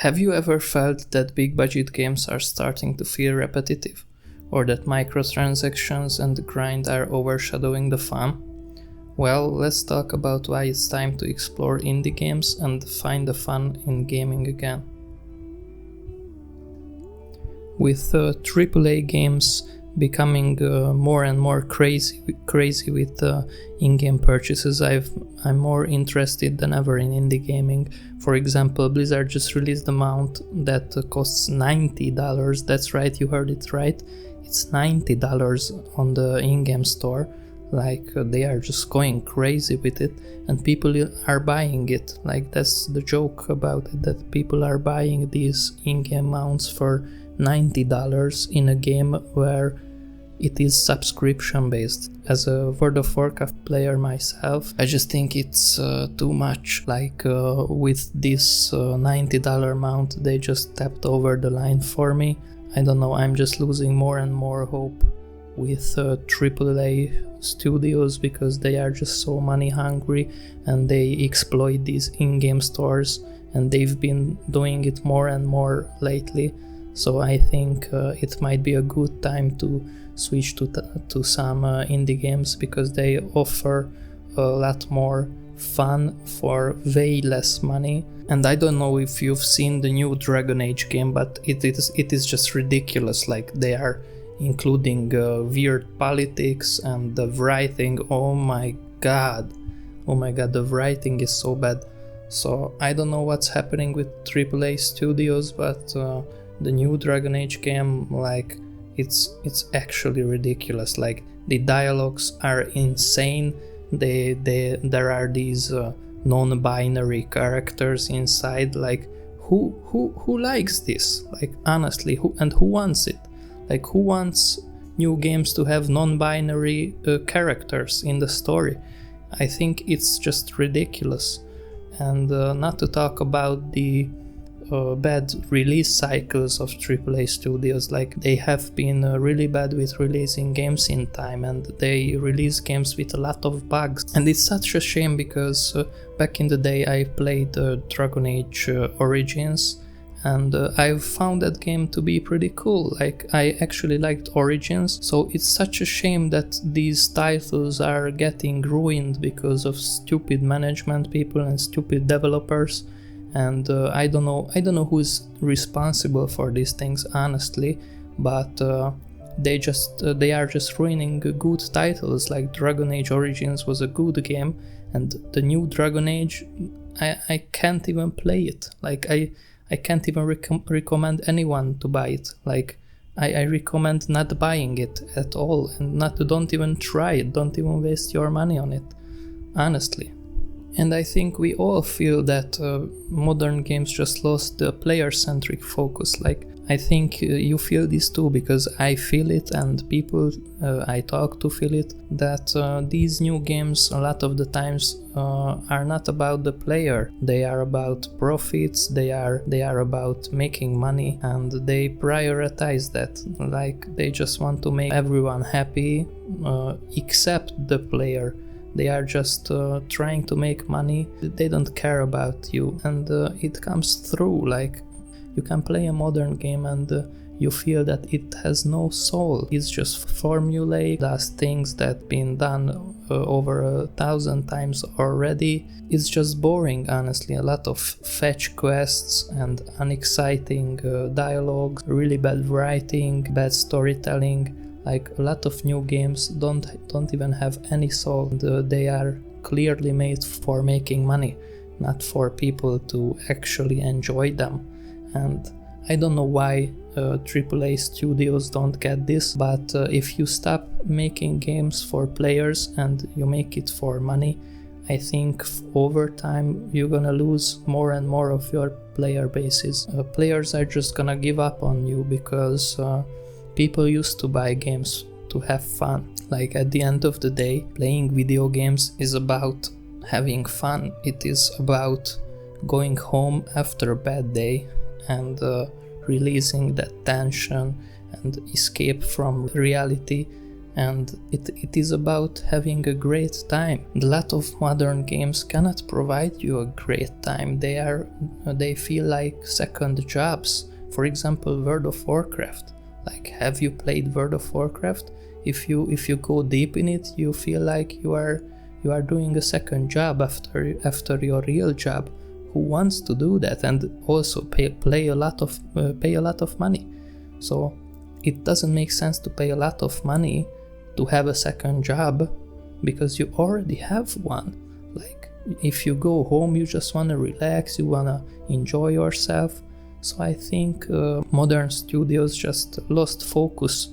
Have you ever felt that big budget games are starting to feel repetitive? Or that microtransactions and the grind are overshadowing the fun? Well, let's talk about why it's time to explore indie games and find the fun in gaming again. With AAA games becoming more and more crazy with in-game purchases, I'm more interested than ever in indie gaming. For example, Blizzard just released a mount that costs $90. That's right, you heard it right. It's $90 on the in-game store. They are just going crazy with it, and people are buying it. That's the joke about it, that people are buying these in-game mounts for $90 in a game where it is subscription based. As a World of Warcraft player myself, I just think it's too much. With this $90 mount, they just tapped over the line for me. I don't know, I'm just losing more and more hope with AAA studios because they are just so money hungry and they exploit these in-game stores, and they've been doing it more and more lately. So I think it might be a good time to switch to some indie games because they offer a lot more fun for way less money. And I don't know if you've seen the new Dragon Age game, but it is just ridiculous. They are including weird politics and the writing. Oh my god, the writing is so bad. So I don't know what's happening with AAA studios, but the new Dragon Age game, it's actually ridiculous. The dialogues are insane. There are these non-binary characters inside. Who likes this? Honestly, who wants it? Who wants new games to have non-binary characters in the story? I think it's just ridiculous. And not to talk about the bad release cycles of AAA studios. They have been really bad with releasing games in time, and they release games with a lot of bugs. And it's such a shame because back in the day I played Dragon Age Origins, and I found that game to be pretty cool. I actually liked Origins, so it's such a shame that these titles are getting ruined because of stupid management people and stupid developers. And I don't know who's responsible for these things, honestly, but they are just ruining good titles. Dragon Age Origins was a good game, and the new Dragon Age, I can't even play it. I can't even recommend anyone to buy it. I recommend not buying it at all, and don't even try it. Don't even waste your money on it, honestly. And I think we all feel that modern games just lost the player-centric focus. I think you feel this too, because I feel it, and people I talk to feel it, that these new games a lot of the times are not about the player. They are about profits, they are about making money, and they prioritize that. They just want to make everyone happy except the player. They are just trying to make money. They don't care about you, and it comes through. You can play a modern game and you feel that it has no soul. It's just formulaic, does things that been done over 1,000 times already. It's just boring, honestly. A lot of fetch quests and unexciting dialogue, really bad writing, bad storytelling. A lot of new games don't even have any soul. They are clearly made for making money, not for people to actually enjoy them. And I don't know why AAA studios don't get this, but if you stop making games for players and you make it for money, I think over time you're gonna lose more and more of your player bases. Players are just gonna give up on you because people used to buy games to have fun. At the end of the day, playing video games is about having fun. It is about going home after a bad day and releasing that tension and escape from reality and it is about having a great time. A lot of modern games cannot provide you a great time. They feel like second jobs. For example, World of Warcraft. Like, have you played World of Warcraft? If you go deep in it, you feel like you are doing a second job after your real job. Who wants to do that and also pay a lot of money? So it doesn't make sense to pay a lot of money to have a second job because you already have one. Like, if you go home, you just want to relax, you want to enjoy yourself. So I think modern studios just lost focus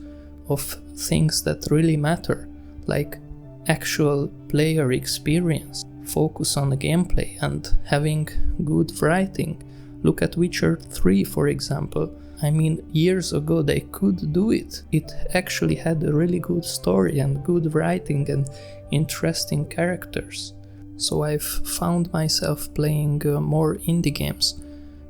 of things that really matter, like actual player experience. Focus on the gameplay and having good writing. Look at Witcher 3, for example. I mean, years ago they could do it. It actually had a really good story and good writing and interesting characters. So I've found myself playing more indie games,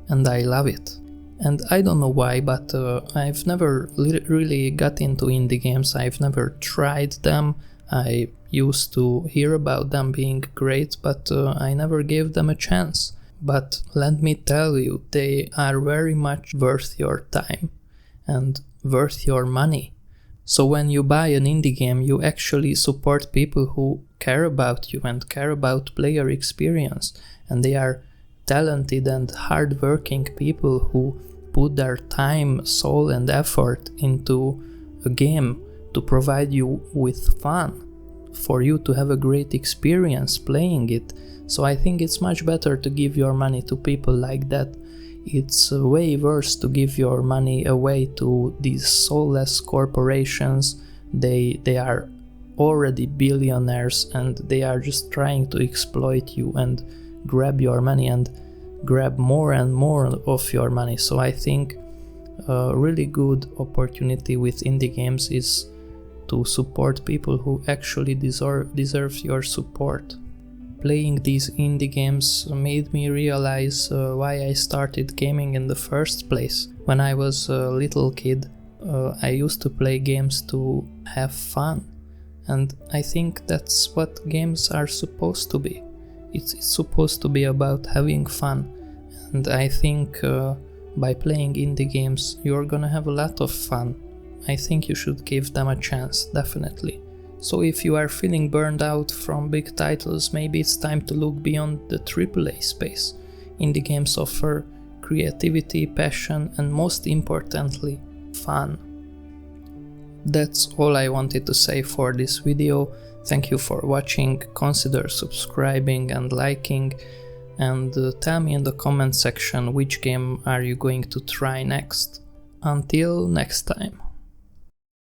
and I love it. And I don't know why, but I've never really got into indie games. I've never tried them. I used to hear about them being great, but I never gave them a chance. But let me tell you, they are very much worth your time and worth your money. So when you buy an indie game, you actually support people who care about you and care about player experience, and they are talented and hardworking people who put their time, soul and effort into a game to provide you with fun, for you to have a great experience playing it. So I think it's much better to give your money to people like that. It's way worse to give your money away to these soulless corporations. They are already billionaires and they are just trying to exploit you and grab your money and grab more and more of your money. So I think a really good opportunity with indie games is to support people who actually deserve your support. Playing these indie games made me realize why I started gaming in the first place. When I was a little kid, I used to play games to have fun, and I think that's what games are supposed to be. It's supposed to be about having fun, and I think by playing indie games you're gonna have a lot of fun. I think you should give them a chance, definitely. So if you are feeling burned out from big titles, maybe it's time to look beyond the AAA space. Indie games offer creativity, passion, and most importantly, fun. That's all I wanted to say for this video. Thank you for watching. Consider subscribing and liking, and tell me in the comment section which game are you going to try next. Until next time.